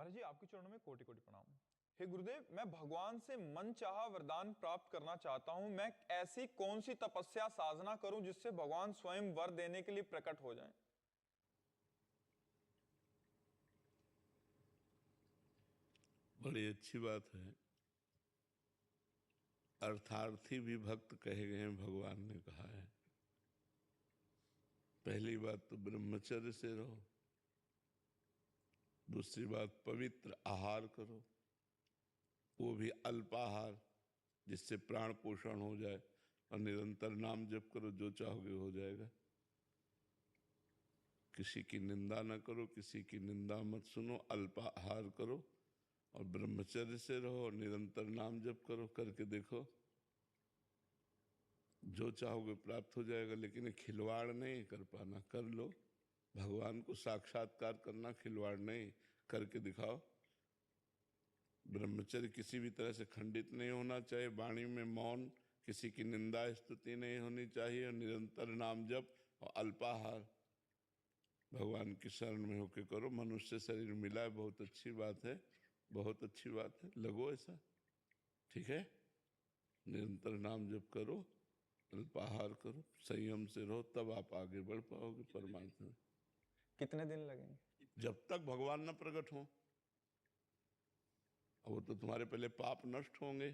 महाराज जी, आपके चरणों में कोटि कोटि प्रणाम। हे गुरुदेव, मैं भगवान से मन चाहा वरदान प्राप्त करना चाहता हूं। मैं ऐसी कौन सी तपस्या साधना करूं जिससे भगवान स्वयं वर देने के लिए प्रकट हो जाएं? बड़ी अच्छी बात है। अर्थार्थी भी भक्त कहे गए हैं, भगवान ने कहा है। पहली बात तो ब्रह्मचर्य से रहो, दूसरी बात पवित्र आहार करो, वो भी अल्पाहार, जिससे प्राण पोषण हो जाए, और निरंतर नाम जप करो, जो चाहोगे हो जाएगा। किसी की निंदा न करो, किसी की निंदा मत सुनो, अल्पाहार करो और ब्रह्मचर्य से रहो और निरंतर नाम जप करो। करके देखो, जो चाहोगे प्राप्त हो जाएगा। लेकिन ये खिलवाड़ नहीं कर पाना, कर लो। भगवान को साक्षात्कार करना खिलवाड़ नहीं, करके दिखाओ। ब्रह्मचर्य किसी भी तरह से खंडित नहीं होना चाहिए, वाणी में मौन, किसी की निंदा स्तुति नहीं होनी चाहिए, और निरंतर नाम जप और अल्पाहार। भगवान की शरण में होके करो। मनुष्य शरीर मिला है, बहुत अच्छी बात है, बहुत अच्छी बात है। लगो ऐसा, ठीक है। निरंतर नाम जप करो, अल्पाहार करो, संयम से रहो, तब आप आगे बढ़ पाओगे परमात्मा में। कितने दिन लगेंगे? जब तक भगवान न प्रकट हो। वो तो तुम्हारे पहले पाप नष्ट होंगे,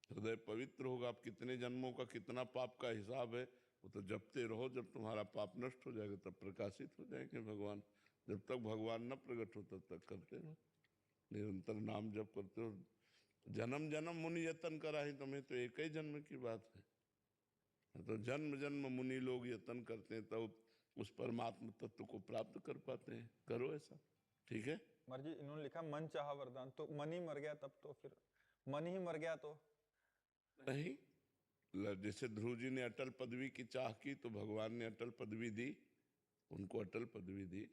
हृदय पवित्र होगा। आप कितने जन्मों का कितना पाप का हिसाब है, वो तो जपते रहो। जब तुम्हारा पाप नष्ट हो जाएगा तब प्रकाशित हो जाएंगे भगवान। जब तक भगवान न प्रकट हो तब तक करते रहो, निरंतर नाम जप करते हो। जन्म जन्म मुनि यतन करा ही, तुम्हें तो एक ही जन्म की बात है। तो जन्म जन्म मुनि लोग यतन करते हैं, तब उस परमात्मा तत्व को प्राप्त कर पाते हैं। करो ऐसा, ठीक है। महाराज जी, इन्होंने लिखा मन चाहा वरदान, तो मन ही मर गया तब तो फिर मन ही मर गया तो? नहीं, जैसे ध्रुव जी ने अटल पदवी की चाह की तो भगवान ने अटल पदवी दी, उनको अटल पदवी दी।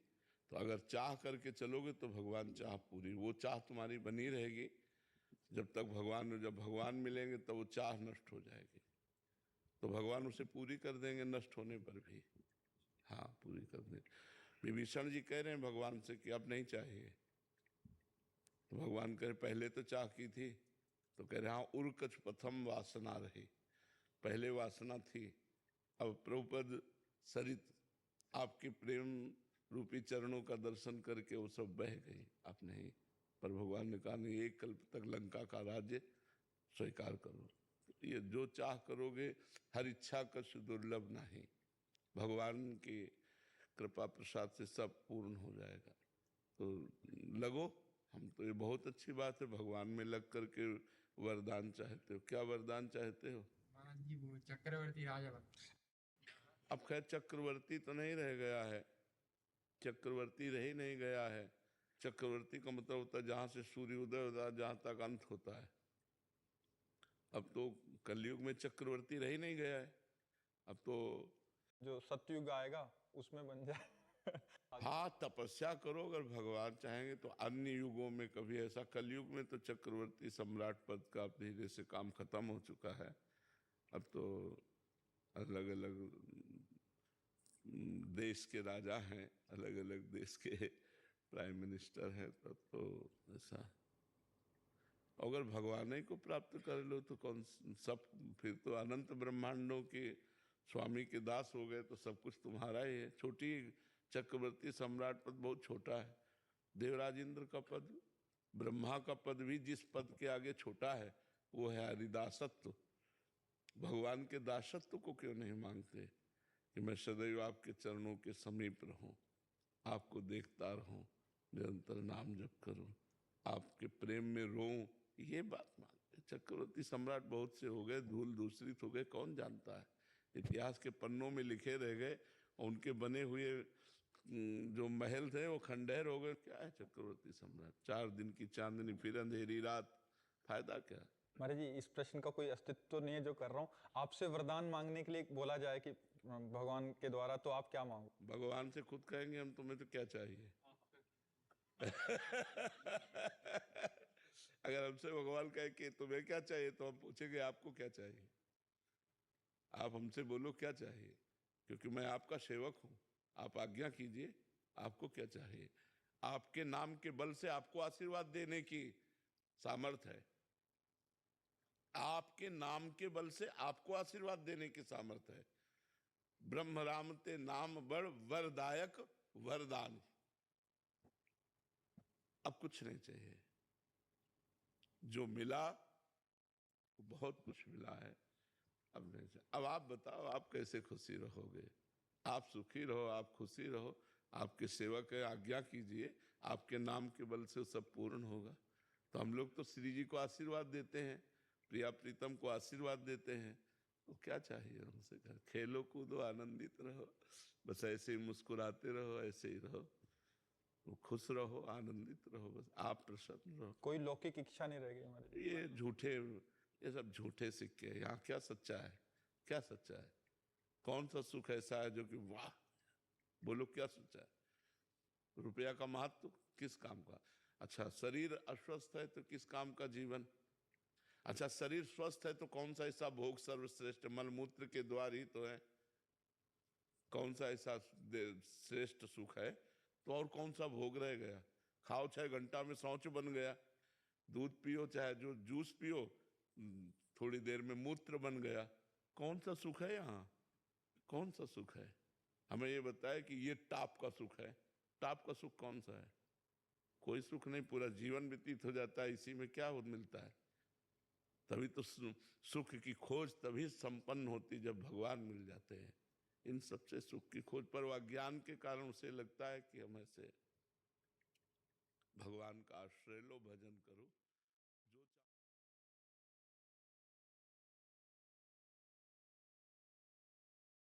तो अगर चाह करके चलोगे तो भगवान चाह पूरी, वो चाह तुम्हारी बनी रहेगी जब तक भगवान। जब भगवान मिलेंगे तब वो चाह नष्ट हो जाएगी, तो भगवान उसे पूरी कर देंगे नष्ट होने पर भी। हाँ, पूरी कर देंगे। विभीषण जी कह रहे हैं भगवान से कि अब नहीं चाहिए, तो भगवान कह रहे पहले तो चाह की थी, तो कह रहे हाँ, उर्कच प्रथम वासना रही, पहले वासना थी। अब प्रभुपद सरित आपके प्रेम रूपी चरणों का दर्शन करके वो सब बह गई। आप नहीं, पर भगवान ने कहा नहीं, एक कल्प तक लंका का राज्य स्वीकार करो। तो ये जो चाह करोगे, हर इच्छा कछु दुर्लभ नहीं, भगवान की कृपा प्रसाद से सब पूर्ण हो जाएगा। तो लगो। हम तो, ये बहुत अच्छी बात है, भगवान में लग करके वरदान चाहते हो। क्या वरदान चाहते हो? महाराज जी, वो चक्रवर्ती राजा बन। अब खैर चक्रवर्ती तो नहीं रह गया है, चक्रवर्ती रह ही नहीं गया है। चक्रवर्ती का मतलब होता है जहां से सूर्य उदय होता है जहां तक अंत होता है। अब तो कलयुग में चक्रवर्ती रह ही नहीं गया है। अब तो जो सतयुग आएगा उसमें बन जाए। हाँ, तपस्या करो, अगर भगवान चाहेंगे तो अन्य युगों में कभी ऐसा। कलयुग में तो चक्रवर्ती सम्राट पद का धीरे से काम खत्म हो चुका है। अब तो अलग अलग देश के राजा हैं, अलग अलग देश के प्राइम मिनिस्टर हैं। तब तो ऐसा, अगर भगवान ही को प्राप्त कर लो तो कौन सब, फिर तो अनंत ब्रह्मांडों के स्वामी के दास हो गए, तो सब कुछ तुम्हारा ही है। छोटी चक्रवर्ती सम्राट पद बहुत छोटा है। देवराज इंद्र का पद, ब्रह्मा का पद भी जिस पद के आगे छोटा है वो है हरिदासत्व। भगवान के दासत्व को क्यों नहीं मांगते कि मैं सदैव आपके चरणों के समीप रहूं, आपको देखता रहूं, निरंतर नाम जप करूं, आपके प्रेम में रोऊं। ये बात मानते। चक्रवर्ती सम्राट बहुत से हो गए, धूल दूसरित हो गए, कौन जानता है। इतिहास के पन्नों में लिखे रह गए, और उनके बने हुए जो महल थे वो खंडहर हो गए। क्या है चक्रवर्ती सम्राट? 4 दिन की चांदनी फिर अंधेरी रात, फायदा क्या? महाराज जी, इस प्रश्न का कोई अस्तित्व तो नहीं है जो कर रहा हूँ। आपसे वरदान मांगने के लिए बोला जाए कि भगवान के द्वारा, तो आप क्या मांगो? भगवान से खुद कहेंगे हम, तुम्हें तो क्या चाहिए। अगर हमसे भगवान कहे कि तुम्हें क्या चाहिए, तो हम पूछेंगे आपको क्या चाहिए। आप हमसे बोलो क्या चाहिए, क्योंकि मैं आपका सेवक हूं। आप आज्ञा कीजिए, आपको क्या चाहिए। आपके नाम के बल से आपको आशीर्वाद देने की सामर्थ है। आपके नाम के बल से आपको आशीर्वाद देने की सामर्थ है। ब्रह्म राम ते नाम बड़ वरदायक वरदान। अब कुछ नहीं चाहिए, जो मिला वो बहुत कुछ मिला है, अब नहीं चाहिए। अब आप बताओ, आप कैसे खुशी रहोगे? आप सुखी रहो, आप खुशी रहो, आपके सेवक है, आज्ञा कीजिए, आपके नाम के बल से सब पूर्ण होगा। तो हम लोग तो श्री जी को आशीर्वाद देते हैं, प्रिया प्रीतम को आशीर्वाद देते हैं, तो क्या चाहिए हमसे? खेलो कूदो आनंदित रहो, बस ऐसे ही मुस्कुराते रहो, ऐसे ही रहो, खुश रहो, आनंदित रहो, बस आप प्रसन्न रहो। कोई लौकिक इच्छा नहीं रह गई हमारी। ये झूठे, ये सब झूठे सिक्के हैं। यहाँ क्या सच्चा है? क्या सच्चा है? कौन सा सुख ऐसा है जो कि वाह, बोलो क्या सच्चा है? रुपया का महत्व किस काम का? अच्छा, शरीर अस्वस्थ है तो किस काम का जीवन? अच्छा, शरीर स्वस्थ है तो कौन सा ऐसा भोग सर्वश्रेष्ठ? मलमूत्र के द्वार ही तो है। कौन सा ऐसा श्रेष्ठ सुख है? तो और कौन सा भोग रह गया? खाओ 6 घंटा में शौच बन गया, दूध पियो चाहे जो जूस पियो, थोड़ी देर में मूत्र बन गया। कौन सा सुख है यहाँ? कौन सा सुख है? हमें ये बताए कि ये टाप का सुख है। टाप का सुख कौन सा है? कोई सुख नहीं, पूरा जीवन व्यतीत हो जाता है इसी में। क्या मिलता है? तभी तो सुख की खोज तभी संपन्न होती जब भगवान मिल जाते हैं। इन सबसे सुख की खोज पर वह ज्ञान के कारण उसे लगता है कि हम ऐसे भगवान का आश्रय लो, भजन करो।